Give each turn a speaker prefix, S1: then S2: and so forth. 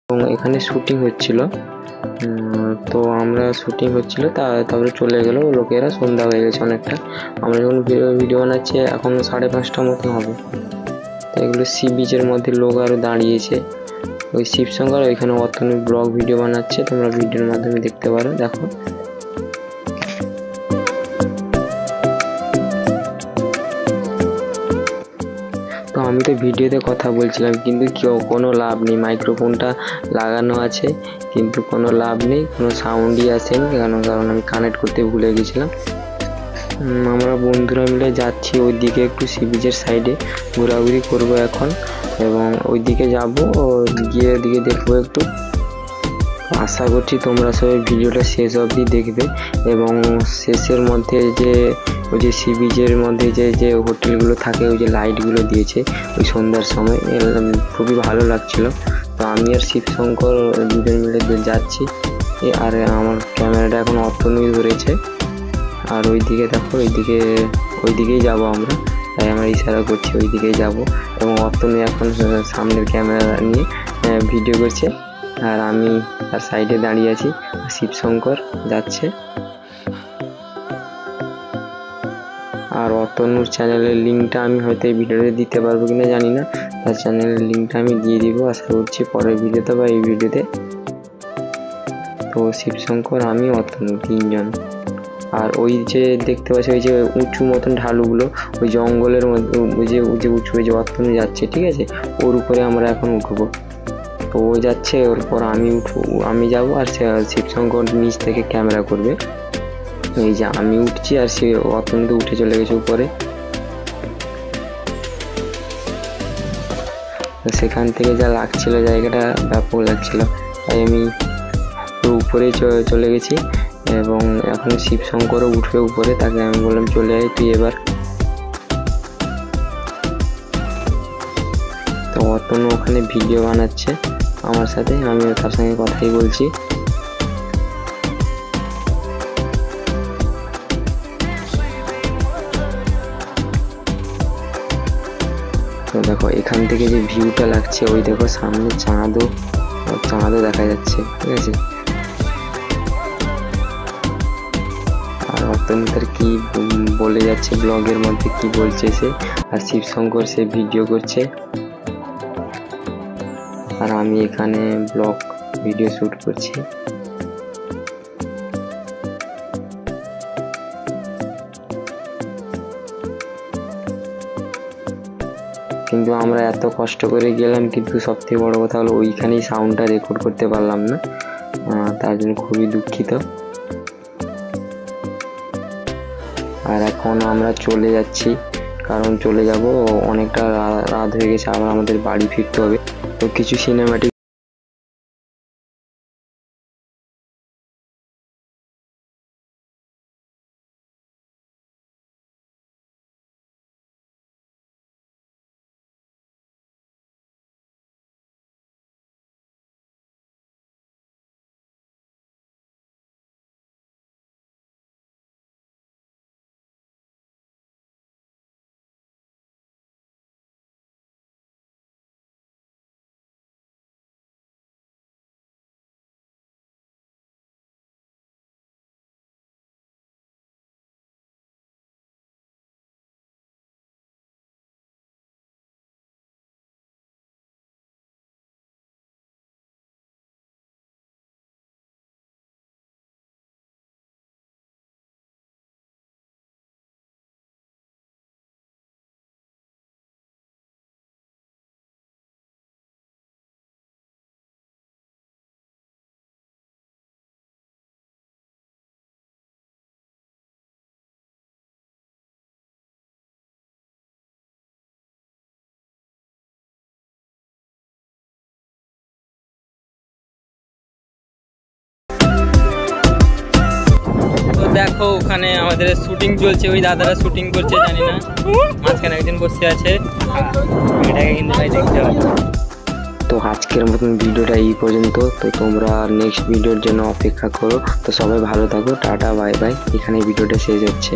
S1: এবং এখানে শুটিং হচ্ছিল। তো আমরা শুটিং হচ্ছিল তারপরে চলে গেল লোকেরা, সন্ধ্যা হয়ে গেছে অনেকটা। আমরা যখন ভিডিও বানাচ্ছি এখন 5:30 মতো হবে। তো এগুলো সি বিচের মধ্যে লোক আরও দাঁড়িয়েছে। ওই শিবশঙ্কর ওইখানে অতনু ব্লগ ভিডিও বানাচ্ছে, তোমরা ভিডিওর মাধ্যমে দেখতে পারো। দেখো তো আমি তো ভিডিওতে কথা বলছিলাম কিন্তু কোনো লাভ নেই, মাইক্রোফোনটা লাগানো আছে কিন্তু কোনো লাভ নেই, কোনো সাউন্ডই আসেনি। কারণ আমি কানেক্ট করতে ভুলে গেছিলাম। আমরা বন্ধুরা মিলে যাচ্ছি ওইদিকে, একটু সি বিচের সাইডে ঘোরাঘুরি করবো এখন, এবং ওইদিকে যাবো, গিয়ে ওইদিকে দেখবো একটু। আশা করছি তোমরা সবাই ভিডিওটা শেষ অবধি দেখবে। এবং শেষের মধ্যে ওই যে সি বিচের মধ্যে যে হোটেলগুলো থাকে, ওই যে লাইটগুলো দিয়েছে ওই সন্ধ্যার সময়, খুবই ভালো লাগছিল। তো আমি আর শিবশঙ্কর দুজন মিলে যাচ্ছি, আর আমার ক্যামেরাটা এখন অতনুই ধরেছে। আর ওইদিকে দেখো, ওইদিকেই যাবো আমরা, তাই আমরা ইশারা করছি ওইদিকেই যাবো। এবং অতনু এখন সামনের ক্যামেরা নিয়ে ভিডিও করছে, আর আমি তার সাইডে দাঁড়িয়ে আছি। শিবশঙ্কর যাচ্ছে। আর অতনুর চ্যানেলের লিঙ্কটা আমি হয়তো এই ভিডিওতে দিতে পারবো কিনা জানি না, তার চ্যানেলের লিঙ্কটা আমি দিয়ে দিব আশা করছি পরের ভিডিওতে বা এই ভিডিওতে। তো শিবশঙ্কর, আমি, অতনু তিনজন। আর ওই যে দেখতে পাচ্ছি ওই যে উঁচু মতন ঢালুগুলো, ওই জঙ্গলের মধ্যে ওই যে উঁচু, ওই যে অতনু যাচ্ছে, ঠিক আছে, ওর উপরে আমরা এখন উঠবো। তো ও যাচ্ছে, ওর পর আমি যাবো, আর শিবশঙ্কর নিচ থেকে ক্যামেরা করবে। এই যে আমি উঠছি আর সে অতনু উঠে চলে গেছে উপরে। সেখান থেকে যা লাগছিল, জায়গাটা ব্যাপক লাগছিল, তাই আমি উপরে চলে গেছি। এবং এখন শিবশঙ্করও উঠবে উপরে, তাকে আমি বললাম চলে আয় তুই এবার। তো অতনু ওখানে ভিডিও বানাচ্ছে আমার সাথে, আমিও তার সঙ্গে কথাই বলছি। তো দেখো এখান থেকে যে ভিউটা লাগছে, ওই দেখো সামনে চাঁদও দেখা যাচ্ছে, ঠিক আছে। আর অতনু তার কি বলে যাচ্ছে ব্লগের মধ্যে, কি বলছে সে, আর শিবশঙ্কর সে ভিডিও করছে, আর আমি এখানে ব্লগ ভিডিও শ্যুট করছি। কিন্তু আমরা এত কষ্ট করে গেলাম, কিন্তু সবথেকে বড় কথা হলো ওইখানেই সাউন্ডটা রেকর্ড করতে পারলাম না, তার জন্য খুবই দুঃখিত। আর এখন আমরা চলে যাচ্ছি, কারণ চলে যাব, অনেকটা রাত হয়ে গেছে, আবার আমাদের বাড়ি ফিরতে হবে। তো কিছু সিনেম্যাটিক দেখো ওখানে আমাদের শুটিং চলছে, ওই দাদারা শুটিং করছে, জানি না মাঝখানে একজন বসে আছে, এটাকে কিন্তু ভাই দেখতে হবে। তো আজকের মতন ভিডিওটা এই পর্যন্ত। তো তোমরা নেক্সট ভিডিওর জন্য অপেক্ষা করো। তো সবাই ভালো থাকো, টাটা বাই বাই। এখানে ভিডিওটা শেষ হচ্ছে।